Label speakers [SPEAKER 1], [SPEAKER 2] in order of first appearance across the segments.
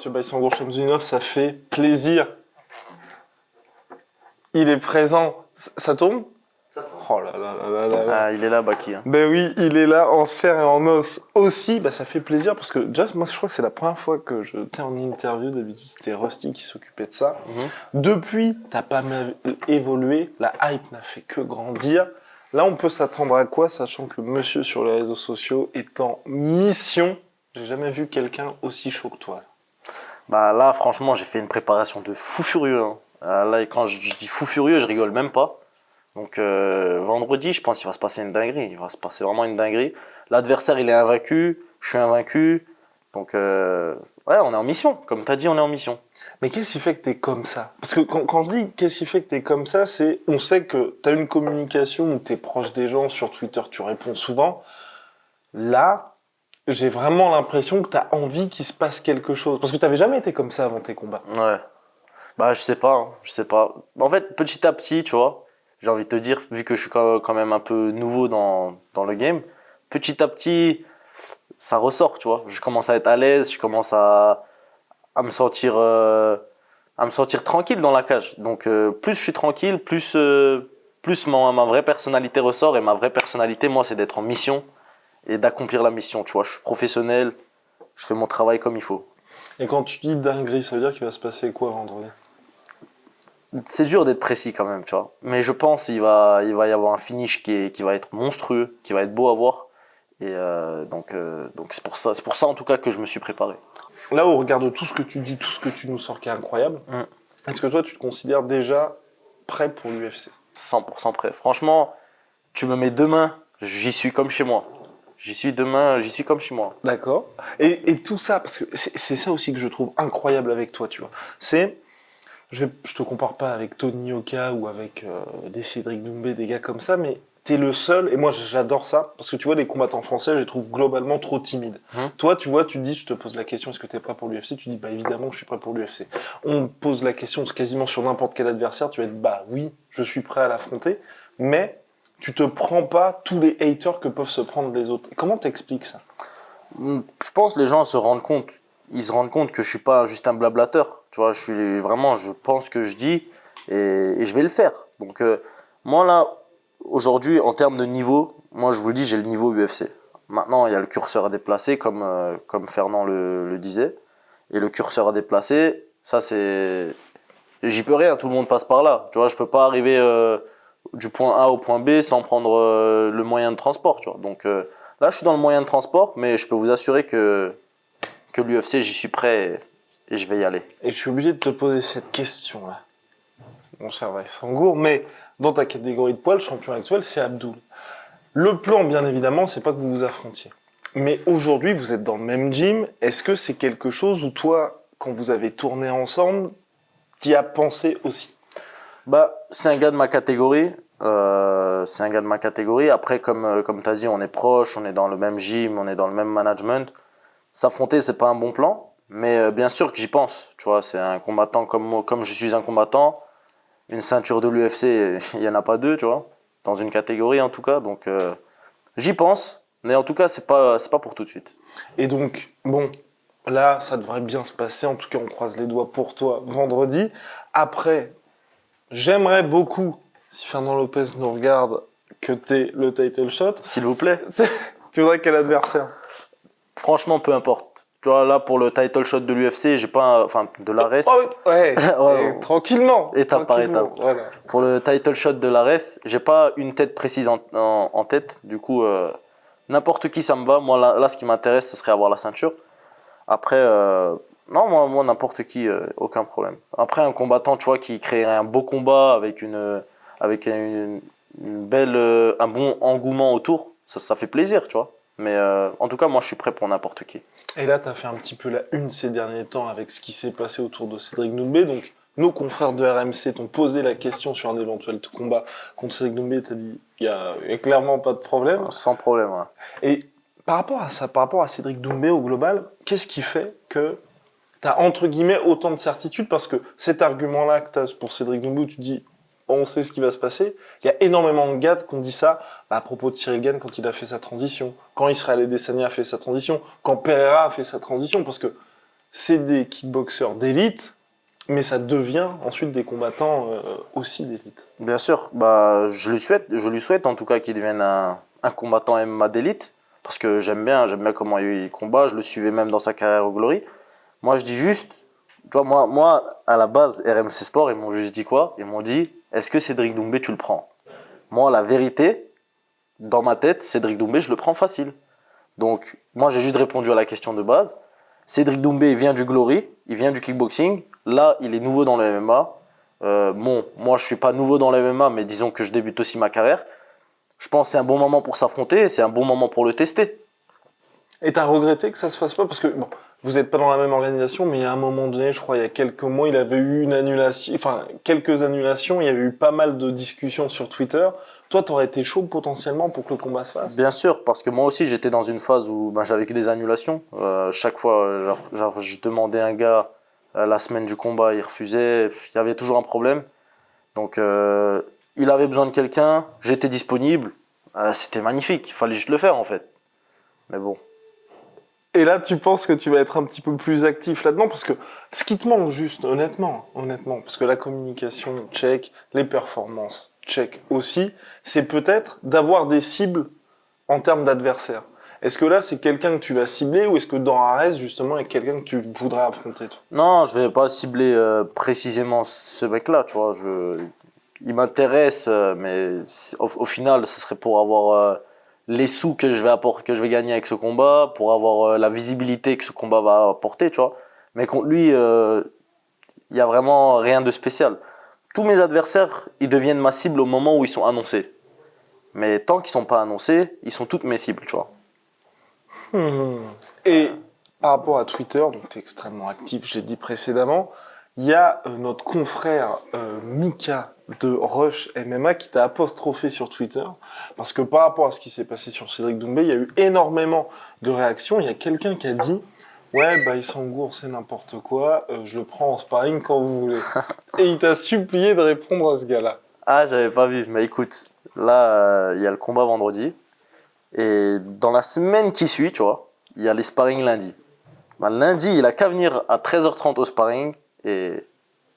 [SPEAKER 1] Monsieur Baïsangour Chamzunov, ça fait plaisir. Il est présent. Ça tourne?
[SPEAKER 2] Ça tourne.
[SPEAKER 1] Oh là là là là là là.
[SPEAKER 2] Ah, il est là, Baki. Hein.
[SPEAKER 1] Ben oui, il est là en chair et en os aussi. Bah, ça fait plaisir parce que déjà, moi, je crois que c'est la première fois que je t'ai en interview. D'habitude, c'était Rusty qui s'occupait de ça. Depuis, t'as pas mal évolué. La hype n'a fait que grandir. Là, on peut s'attendre à quoi, sachant que le monsieur sur les réseaux sociaux est en mission. J'ai jamais vu quelqu'un aussi chaud que toi.
[SPEAKER 2] Bah là, franchement, j'ai fait une préparation de fou furieux. Hein. Là, quand je dis fou furieux, je rigole même pas. Donc vendredi, je pense qu'il va se passer une dinguerie. Il va se passer vraiment une dinguerie. L'adversaire, il est invaincu. Je suis invaincu. Donc ouais, on est en mission. Comme tu as dit, on est en mission.
[SPEAKER 1] Mais qu'est-ce qui fait que t'es comme ça? Parce que quand je dis qu'est-ce qui fait que t'es comme ça, c'est on sait que t'as une communication où t'es proche des gens, sur Twitter tu réponds souvent. Là, j'ai vraiment l'impression que t'as envie qu'il se passe quelque chose. Parce que t'avais jamais été comme ça avant tes combats.
[SPEAKER 2] Ouais. Bah je sais pas, hein. Je sais pas. En fait, petit à petit, tu vois, j'ai envie de te dire, vu que je suis quand même un peu nouveau dans le game, petit à petit, ça ressort, tu vois. Je commence à être à l'aise, je commence à me sentir tranquille dans la cage. Donc plus je suis tranquille, plus ma vraie personnalité ressort. Et ma vraie personnalité, moi, c'est d'être en mission et d'accomplir la mission. Tu vois, je suis professionnel, je fais mon travail comme il faut.
[SPEAKER 1] Et quand tu dis dinguerie, ça veut dire qu'il va se passer quoi vendredi?
[SPEAKER 2] C'est dur d'être précis quand même, tu vois. Mais je pense qu'il va y avoir un finish qui va être monstrueux, qui va être beau à voir. Et donc c'est pour ça en tout cas que je me suis préparé.
[SPEAKER 1] Là, au regard de tout ce que tu dis, tout ce que tu nous sors qui est incroyable, est-ce que toi, tu te considères déjà prêt pour l'UFC?
[SPEAKER 2] 100% prêt. Franchement, tu me mets demain, j'y suis comme chez moi. J'y suis demain, j'y suis comme chez moi.
[SPEAKER 1] D'accord. Et tout ça, parce que c'est ça aussi que je trouve incroyable avec toi, tu vois. C'est, je te compare pas avec Tony Oka ou avec des Cédric Doumbé, des gars comme ça, mais t'es le seul, et moi j'adore ça, parce que tu vois, les combattants français, je les trouve globalement trop timides. Toi, tu vois, tu dis, je te pose la question, est-ce que t'es prêt pour l'UFC? Tu dis, bah évidemment, je suis prêt pour l'UFC. On pose la question quasiment sur n'importe quel adversaire, tu vas être, bah oui, je suis prêt à l'affronter, mais tu te prends pas tous les haters que peuvent se prendre les autres. Comment t'expliques ça?
[SPEAKER 2] Je pense que les gens se rendent compte. Ils se rendent compte que je suis pas juste un blablateur. Tu vois, je pense que je dis et je vais le faire. Donc moi là, aujourd'hui, en termes de niveau, moi je vous le dis, j'ai le niveau UFC. Maintenant, il y a le curseur à déplacer, comme Fernand le disait. Et le curseur à déplacer, ça c'est, j'y peux rien. Tout le monde passe par là. Tu vois, je peux pas arriver du point A au point B sans prendre le moyen de transport. Tu vois, donc là, je suis dans le moyen de transport, mais je peux vous assurer que l'UFC, j'y suis prêt et je vais y aller.
[SPEAKER 1] Et je suis obligé de te poser cette question-là. Bon, ça va, Sangour, mais dans ta catégorie de poids, le champion actuel, c'est Abdul. Le plan, bien évidemment, c'est pas que vous vous affrontiez. Mais aujourd'hui, vous êtes dans le même gym. Est-ce que c'est quelque chose où toi, quand vous avez tourné ensemble, t'y as pensé aussi?
[SPEAKER 2] Bah, c'est un gars de ma catégorie. Après, comme tu as dit, on est proches, on est dans le même gym, on est dans le même management. S'affronter, c'est pas un bon plan, mais bien sûr que j'y pense. Tu vois, c'est un combattant comme moi, comme je suis un combattant. Une ceinture de l'UFC, il n'y en a pas deux, tu vois, dans une catégorie en tout cas. Donc j'y pense, mais en tout cas, c'est pas pour tout de suite.
[SPEAKER 1] Et donc, bon, là, ça devrait bien se passer. En tout cas, on croise les doigts pour toi vendredi. Après, j'aimerais beaucoup, si Fernand Lopez nous regarde, que t'aies le title shot.
[SPEAKER 2] S'il vous plaît.
[SPEAKER 1] Tu voudrais quel adversaire?
[SPEAKER 2] Franchement, peu importe. Tu vois, là, pour le title shot de l'UFC, j'ai pas... Enfin, de l'ARES.
[SPEAKER 1] Oh, ouais,
[SPEAKER 2] Ouais,
[SPEAKER 1] tranquillement.
[SPEAKER 2] étape par étape.
[SPEAKER 1] Voilà.
[SPEAKER 2] Pour le title shot de l'ARES, j'ai pas une tête précise en tête. Du coup, n'importe qui, ça me va. Moi, là, ce qui m'intéresse, ce serait avoir la ceinture. Après, non, moi n'importe qui, aucun problème. Après, un combattant, tu vois, qui créerait un beau combat avec une belle, un bon engouement autour, ça fait plaisir, tu vois. Mais en tout cas, moi, je suis prêt pour n'importe qui.
[SPEAKER 1] Et là, tu as fait un petit peu la une ces derniers temps avec ce qui s'est passé autour de Cédric Doumbé. Donc, nos confrères de RMC t'ont posé la question sur un éventuel combat contre Cédric Doumbé. Tu as dit, il y a clairement pas de problème.
[SPEAKER 2] Sans problème, ouais.
[SPEAKER 1] Et par rapport à ça, par rapport à Cédric Doumbé au global, qu'est-ce qui fait que tu as, entre guillemets, autant de certitude? Parce que cet argument-là que tu as pour Cédric Doumbé, où tu dis, on sait ce qui va se passer. Il y a énormément de gars qui ont dit ça à propos de Cyril Gane quand il a fait sa transition, quand Israël Adesanya a fait sa transition, quand Pereira a fait sa transition, parce que c'est des kickboxers d'élite, mais ça devient ensuite des combattants aussi d'élite.
[SPEAKER 2] Bien sûr, je lui souhaite en tout cas qu'il devienne un combattant MMA d'élite, parce que j'aime bien comment il combat, je le suivais même dans sa carrière au Glory. Moi je dis juste, tu vois, moi à la base, RMC Sport, ils m'ont juste dit quoi? Ils m'ont dit, est-ce que Cédric Doumbé tu le prends? Moi la vérité, dans ma tête, Cédric Doumbé je le prends facile. Donc moi j'ai juste répondu à la question de base. Cédric Doumbé il vient du Glory, il vient du kickboxing, là il est nouveau dans le MMA. Moi je suis pas nouveau dans le MMA, mais disons que je débute aussi ma carrière. Je pense que c'est un bon moment pour s'affronter, c'est un bon moment pour le tester.
[SPEAKER 1] Et t'as regretté que ça se fasse pas? Parce que, bon, vous n'êtes pas dans la même organisation, mais à un moment donné, je crois, il y a quelques mois, il avait eu une annulation, enfin, quelques annulations, il y avait eu pas mal de discussions sur Twitter. Toi, t'aurais été chaud potentiellement pour que le combat se fasse?
[SPEAKER 2] Bien sûr, parce que moi aussi j'étais dans une phase où j'avais que des annulations. Chaque fois, je demandais un gars la semaine du combat, il refusait, il y avait toujours un problème. Donc il avait besoin de quelqu'un, j'étais disponible, c'était magnifique, il fallait juste le faire en fait. Mais bon.
[SPEAKER 1] Et là, tu penses que tu vas être un petit peu plus actif là-dedans? Parce que ce qui te manque juste, honnêtement, parce que la communication, check, les performances, check aussi, c'est peut-être d'avoir des cibles en termes d'adversaires. Est-ce que là, c'est quelqu'un que tu vas cibler ou est-ce que dans Ares, justement, il y a quelqu'un que tu voudrais affronter, toi?
[SPEAKER 2] Non, je vais pas cibler précisément ce mec-là, tu vois. Il m'intéresse, mais au final, ce serait pour avoir les sous que que je vais gagner avec ce combat, pour avoir la visibilité que ce combat va apporter, tu vois. Mais contre lui, il y a vraiment rien de spécial. Tous mes adversaires, ils deviennent ma cible au moment où ils sont annoncés. Mais tant qu'ils sont pas annoncés, ils sont toutes mes cibles, tu vois.
[SPEAKER 1] Et par rapport à Twitter, donc tu es extrêmement actif, j'ai dit précédemment, il y a notre confrère Mika de Rush MMA qui t'a apostrophé sur Twitter, parce que par rapport à ce qui s'est passé sur Cédric Doumbé, il y a eu énormément de réactions. Il y a quelqu'un qui a dit « Ouais, il s'engourde, c'est n'importe quoi, je le prends en sparring quand vous voulez. » Et il t'a supplié de répondre à ce gars-là.
[SPEAKER 2] Ah, j'avais pas vu, mais écoute, là, il y a le combat vendredi. Et dans la semaine qui suit, tu vois, il y a les sparring lundi. Lundi, il a qu'à venir à 13h30 au sparring et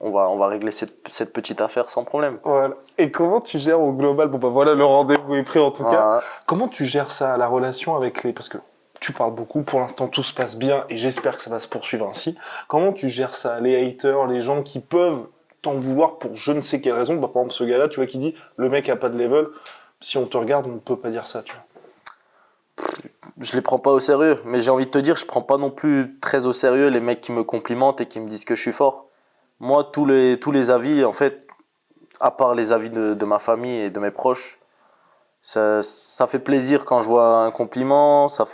[SPEAKER 2] on va régler cette petite affaire sans problème.
[SPEAKER 1] Voilà. Et comment tu gères au global? Bon, voilà, le rendez-vous est pris en tout cas. Comment tu gères ça, la relation avec les... Parce que tu parles beaucoup, pour l'instant tout se passe bien et j'espère que ça va se poursuivre ainsi. Comment tu gères ça? Les haters, les gens qui peuvent t'en vouloir pour je ne sais quelle raison. Par exemple, ce gars-là, tu vois, qui dit le mec a pas de level. Si on te regarde, on ne peut pas dire ça, tu vois.
[SPEAKER 2] Je les prends pas au sérieux, mais j'ai envie de te dire, je prends pas non plus très au sérieux les mecs qui me complimentent et qui me disent que je suis fort. Moi, tous les avis, en fait, à part les avis de ma famille et de mes proches, ça fait plaisir quand je vois un compliment, ça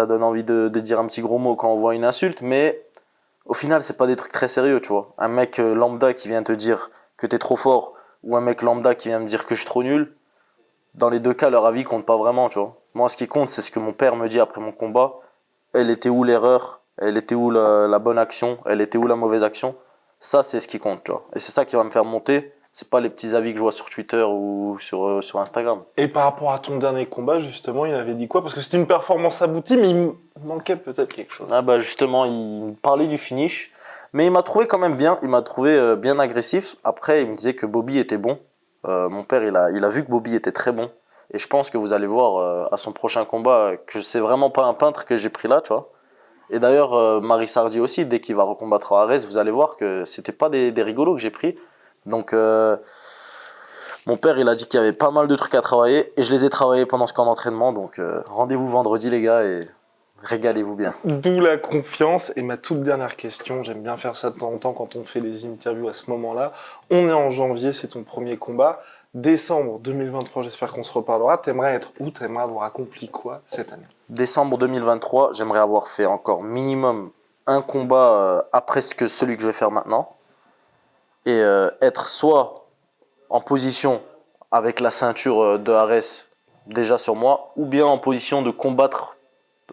[SPEAKER 2] donne envie de dire un petit gros mot quand on voit une insulte, mais au final, c'est pas des trucs très sérieux, tu vois. Un mec lambda qui vient te dire que t'es trop fort, ou un mec lambda qui vient me dire que je suis trop nul, dans les deux cas, leur avis compte pas vraiment, tu vois. Moi, ce qui compte, c'est ce que mon père me dit après mon combat. Elle était où l'erreur? Elle était où la bonne action? Elle était où la mauvaise action? Ça, c'est ce qui compte, tu vois. Et c'est ça qui va me faire monter. C'est pas les petits avis que je vois sur Twitter ou sur Instagram.
[SPEAKER 1] Et par rapport à ton dernier combat, justement, il avait dit quoi? Parce que c'était une performance aboutie, mais il manquait peut-être quelque chose.
[SPEAKER 2] Ah justement, il parlait du finish. Mais il m'a trouvé quand même bien. Il m'a trouvé bien agressif. Après, il me disait que Bobby était bon. Mon père, il a vu que Bobby était très bon. Et je pense que vous allez voir à son prochain combat que c'est vraiment pas un peintre que j'ai pris là, tu vois. Et d'ailleurs, Marie Sardi aussi, dès qu'il va recombattre à Arès, vous allez voir que c'était pas des rigolos que j'ai pris. Donc, mon père, il a dit qu'il y avait pas mal de trucs à travailler. Et je les ai travaillés pendant ce camp d'entraînement. Donc, rendez-vous vendredi, les gars, et régalez-vous bien.
[SPEAKER 1] D'où la confiance. Et ma toute dernière question, j'aime bien faire ça de temps en temps quand on fait des interviews à ce moment-là. On est en janvier, c'est ton premier combat. Décembre 2023, j'espère qu'on se reparlera. T'aimerais être où? T'aimerais avoir accompli quoi cette année?
[SPEAKER 2] Décembre 2023, j'aimerais avoir fait encore minimum un combat après celui que je vais faire maintenant. Et être soit en position avec la ceinture de Ares déjà sur moi, ou bien en position de combattre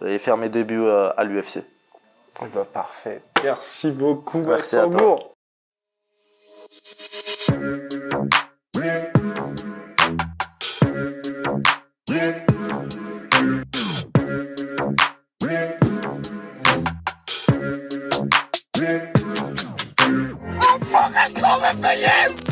[SPEAKER 2] et faire mes débuts à l'UFC.
[SPEAKER 1] Parfait. Merci beaucoup,
[SPEAKER 2] Merci à
[SPEAKER 1] Maxence.
[SPEAKER 3] On pourrait qu'on me payer